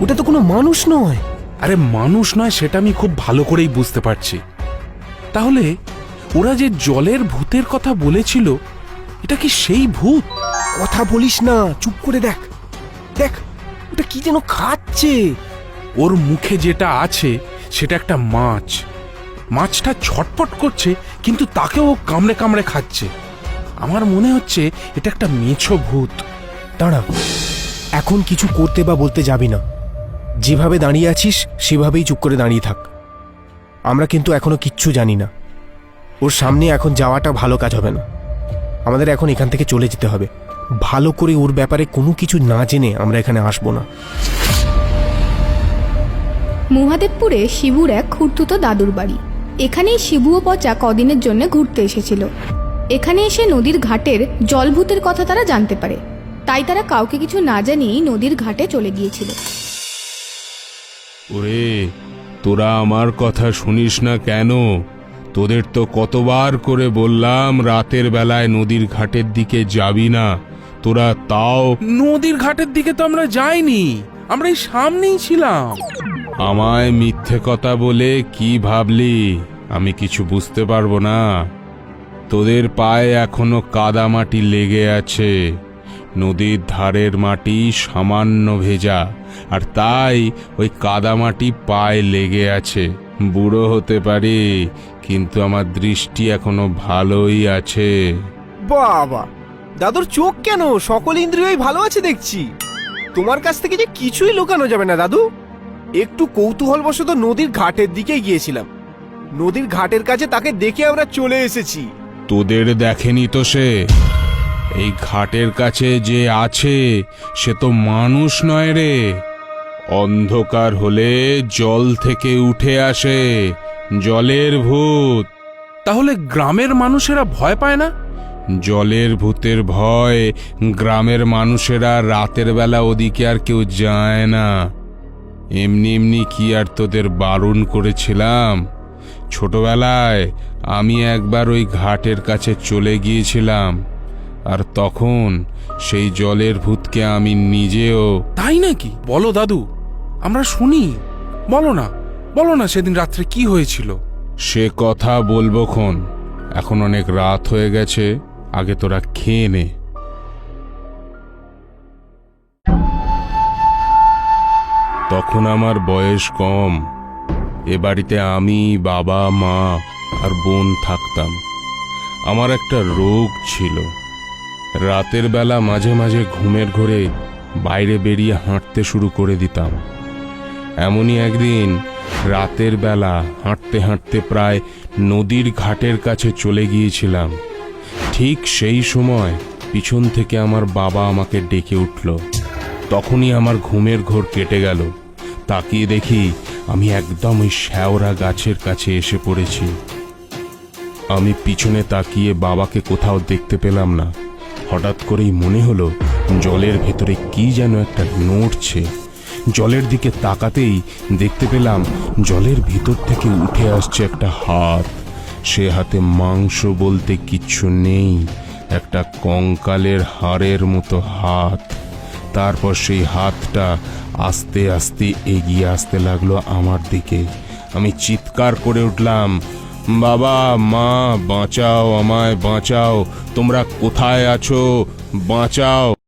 ওটা তো কোনো মানুষ নয়। আরে মানুষ নয় সেটা আমি খুব ভালো করেই বুঝতে পারছি। তাহলে ওরা যে জলের ভূতের কথা বলেছিল, এটা কি সেই ভূত? কথা বলিস না, চুপ করে দেখ। দেখ, ওটা কি যেন খাচ্ছে। ওর মুখে যেটা আছে সেটা একটা মাছ। মাছটা ছটপট করছে, কিন্তু তাকেও ও কামড়ে কামড়ে খাচ্ছে। আমার মনে হচ্ছে এটা একটা মেছো ভূত। দাঁড়া, এখন কিছু করতে বা বলতে যাবি না। যেভাবে দাঁড়িয়ে আছিস সেভাবেই চুপ করে দাঁড়িয়ে থাক। আমরা কিন্তু এখনো কিচ্ছু জানি না। ওর সামনে এখন যাওয়াটা ভালো কাজ হবে না। আমাদের এখন এখান থেকে চলে যেতে হবে। ভালো করে ওর ব্যাপারে কোনো কিছু না জেনে আমরা এখানে আসবো না। মহাদেবপুরে শিবুর এক খুড়তুতো দাদুর বাড়ি। এখানেই শিবু ও পচা কদিনের জন্য ঘুরতে এসেছিল। এখানে এসে নদীর ঘাটের জলভূতের কথা তারা জানতে পারে, তাই তারা কাউকে কিছু না জানিয়েই নদীর ঘাটে চলে গিয়েছিল। ওরে, তোরা আমার কথা শুনিস না কেন? তোদের তো কতবার করে বললাম রাতের বেলায় নদীর ঘাটের দিকে যাবি না, তোরা তাও। নদীর ঘাটের দিকে তো আমরা যাইনি, আমরা এই সামনেই ছিলাম। আমায় মিথ্যে কথা বলে কি ভাবলি আমি কিছু বুঝতে পারবো না? তোদের পায়ে এখনো কাদা মাটি লেগে আছে। নদীর ধারের মাটি সামান্য ভেজা, আর তাই ওই কাদামাটি পায়ে লেগে আছে। বুড়ো হতে পারি, কিন্তু আমার দৃষ্টি এখনো ভালোই আছে। বাবা, দাদুর চোখ কেন? সকল ইন্দ্রিয়ই ভালো আছে দেখছি। তোমার কাছ থেকে যে কিছুই লুকানো যাবে না দাদু। একটু কৌতূহলবশত নদীর ঘাটের দিকে গিয়েছিলাম। নদীর ঘাটের কাছে তাকে দেখে আমরা চলে এসেছি। তোদের দেখেনি তো সে? এই ঘাটের কাছে যে আছে সে তো মানুষ নয় রে। অন্ধকার হলে জল থেকে উঠে আসে জলের ভূত। তাহলে গ্রামের মানুষেরা ভয় পায় না? জলের ভূতের ভয় গ্রামের মানুষেরা রাতের বেলা ওদিকে আর কেউ যায় না। এমনি এমনি কি আর তোদের বারণ করেছিলাম? ছোটবেলায় আমি একবার ওই ঘাটের কাছে চলে গিয়েছিলাম, আর তখন সেই জলের ভূতকে আমি নিজেও। তাই নাকি? বলো দাদু, আমরা শুনি। বলো না, বলো না সেদিন রাত্রে কি হয়েছিল। সে কথা বলবো খন, এখন অনেক রাত হয়ে গেছে, আগে তোরা খেয়ে নে। তখন আমার বয়স কম। এ বাড়িতে আমি, বাবা, মা আর বোন থাকতাম। আমার একটা রোগ ছিল। রাতের বেলা মাঝে মাঝে ঘুমের ঘোরে বাইরে বেরিয়ে হাঁটতে শুরু করে দিতাম। এমনই একদিন রাতের বেলা হাঁটতে হাঁটতে প্রায় নদীর ঘাটের কাছে চলে গিয়েছিলাম। ঠিক সেই সময় পিছন থেকে আমার বাবা আমাকে ডেকে উঠল। তখনই আমার ঘুমের ঘোর কেটে গেল। তাকিয়ে দেখি আমি একদম ওই শ্যাওড়া গাছের কাছে এসে পড়েছি। আমি পিছনে তাকিয়ে বাবাকে কোথাও দেখতে পেলাম না। হঠাৎ করেই মনে হলো জলের ভেতরে কি যেন একটা নড়ছে। জলের দিকে তাকাতেই দেখতে পেলাম জলের ভিতর থেকে উঠে আসছে একটা হাত। সে হাতে মাংস বলতে কিচ্ছু নেই, একটা কঙ্কালের হাড়ের মতো হাত। তারপর সেই হাতটা আস্তে আস্তে এগিয়ে আসতে লাগলো আমার দিকে। আমি চিৎকার করে উঠলাম, বাবা, মা, বাঁচাও, আমায় বাঁচাও, তোমরা কোথায় আছো, বাঁচাও।